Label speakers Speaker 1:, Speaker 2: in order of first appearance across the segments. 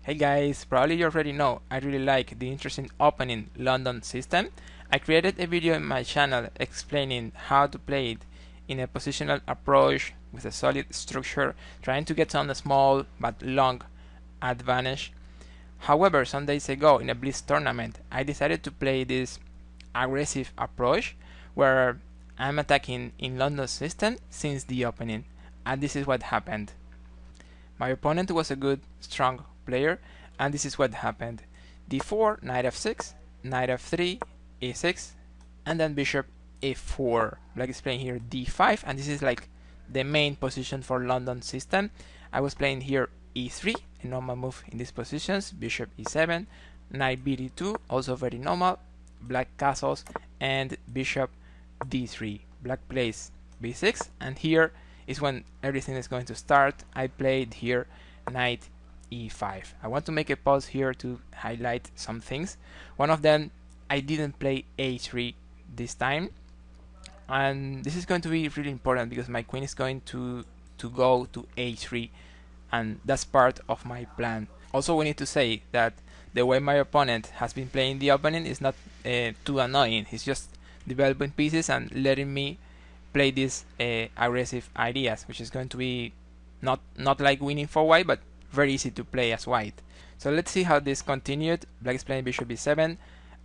Speaker 1: Hey guys, probably you already know I really like the interesting opening London system. I created a video in my channel explaining how to play it in a positional approach with a solid structure, trying to get on a small but long advantage. However, some days ago in a Blitz tournament, I decided to play this aggressive approach where I'm attacking in London system since the opening, and this is what happened. My opponent was a good, strong player, and this is what happened. d4, knight f6, knight f3, a6, and then bishop a4. Black is playing here d5, and this is like the main position for London system. I was playing here e3, a normal move in these positions, bishop e7, knight bd2, also very normal, black castles, and bishop d3. Black plays b6, and here is when everything is going to start. I played here knight e5. I want to make a pause here to highlight some things. One of them, I didn't play a3 this time, and this is going to be really important because my queen is going to go to a3, and that's part of my plan. Also, we need to say that the way my opponent has been playing the opening is not too annoying. He's just developing pieces and letting me play these aggressive ideas, which is going to be not like winning for white, but very easy to play as white. So let's see how this continued. Black is playing bishop b7.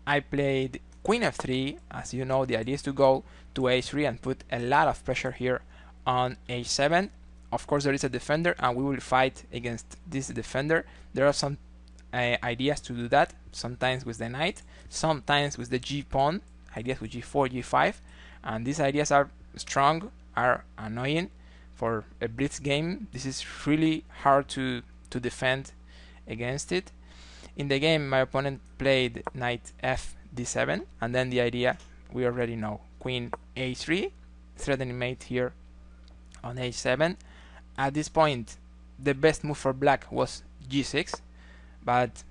Speaker 1: I played queen f3. As you know, the idea is to go to a3 and put a lot of pressure here on h7. Of course, there is a defender, and we will fight against this defender. There are some ideas to do that, sometimes with the knight, sometimes with the g pawn, ideas with g4, g5, and these ideas are strong, are annoying. For a blitz game, this is really hard to defend against it. In the game, my opponent played knight f d7, and then the idea we already know, queen a3, threatening mate here on h7. At this point, the best move for black was g6, but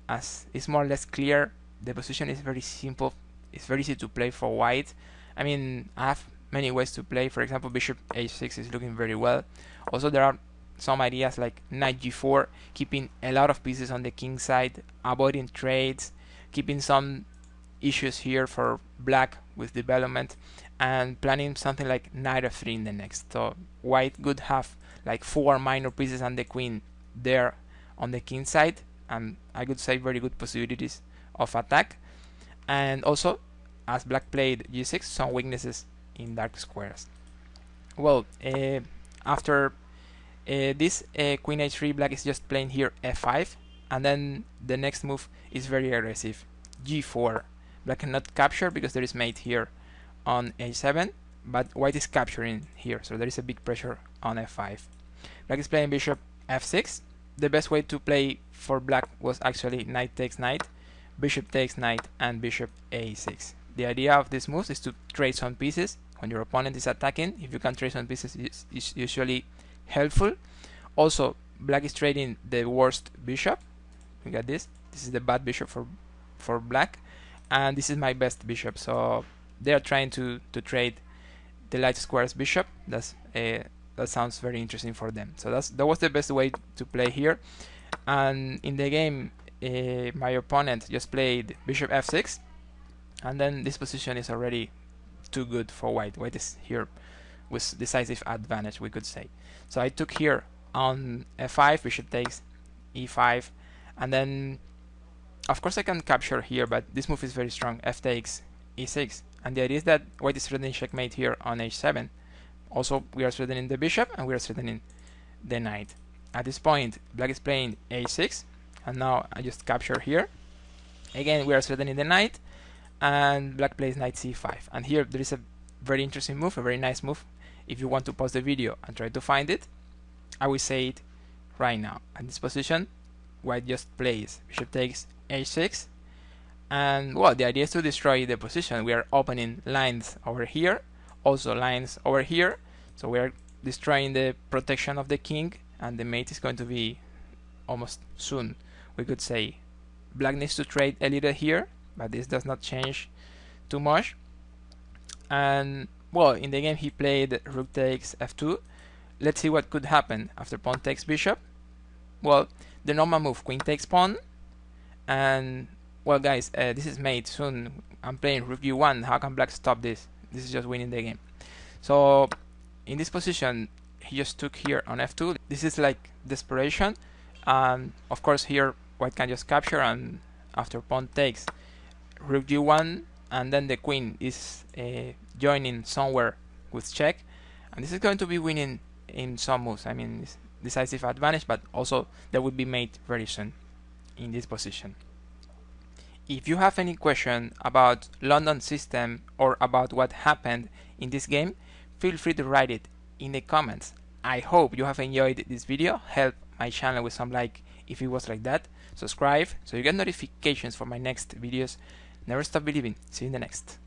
Speaker 1: as it's more or less clear, the position is very simple. It's very easy to play for white. I mean, I have many ways to play. For example, bishop h6 is looking very well. Also, there are some ideas like knight g4, keeping a lot of pieces on the king side, avoiding trades, keeping some issues here for black with development, and planning something like knight f3 in the next. So white could have like 4 minor pieces and the queen there on the king side, and I could say very good possibilities of attack. And also, as black played g6, some weaknesses in dark squares. Well, after this queen h3, black is just playing here f5, and then the next move is very aggressive, g4. Black cannot capture because there is mate here on h7, but white is capturing here, so there is a big pressure on f5. Black is playing bishop f6. The best way to play for black was actually knight takes knight, bishop takes knight, and bishop a6. The idea of this move is to trade some pieces when your opponent is attacking. If you can trade some pieces, it's usually helpful. Also, black is trading the worst bishop. We got this. This is the bad bishop for black, and this is my best bishop. So they are trying to trade the light squares bishop. That sounds very interesting for them. So that was the best way to play here. And in the game, my opponent just played bishop f6, and then this position is already too good for white. White is here with decisive advantage, we could say. So I took here on f5, bishop takes e5, and then of course I can capture here, but this move is very strong, f takes e6, and the idea is that white is threatening checkmate here on h7. Also, we are threatening the bishop, and we are threatening the knight. At this point, black is playing a6, and now I just capture here. Again, we are threatening the knight, and black plays knight c5. And here there is a very interesting move, a very nice move. If you want to pause the video and try to find it, I will say it right now. At this position, white just plays bishop takes h6, and well, the idea is to destroy the position. We are opening lines over here, also lines over here, so we are destroying the protection of the king, and the mate is going to be almost soon, we could say. Black needs to trade a little here, but this does not change too much. And well, in the game he played rook takes f2. Let's see what could happen after pawn takes bishop. Well, the normal move, queen takes pawn, and well guys, this is mate soon. I'm playing rook g1. How can black stop this? This is just winning the game. So in this position, he just took here on f2. This is like desperation, and of course here white can just capture, and after pawn takes, rook g1, and then the queen is joining somewhere with check, and this is going to be winning in some moves. I mean, it's decisive advantage, but also there will be mate very soon in this position. If you have any question about London system or about what happened in this game, feel free to write it in the comments. I hope you have enjoyed this video. Help my channel with some like if it was like that. Subscribe so you get notifications for my next videos. Never stop believing. See you in the next.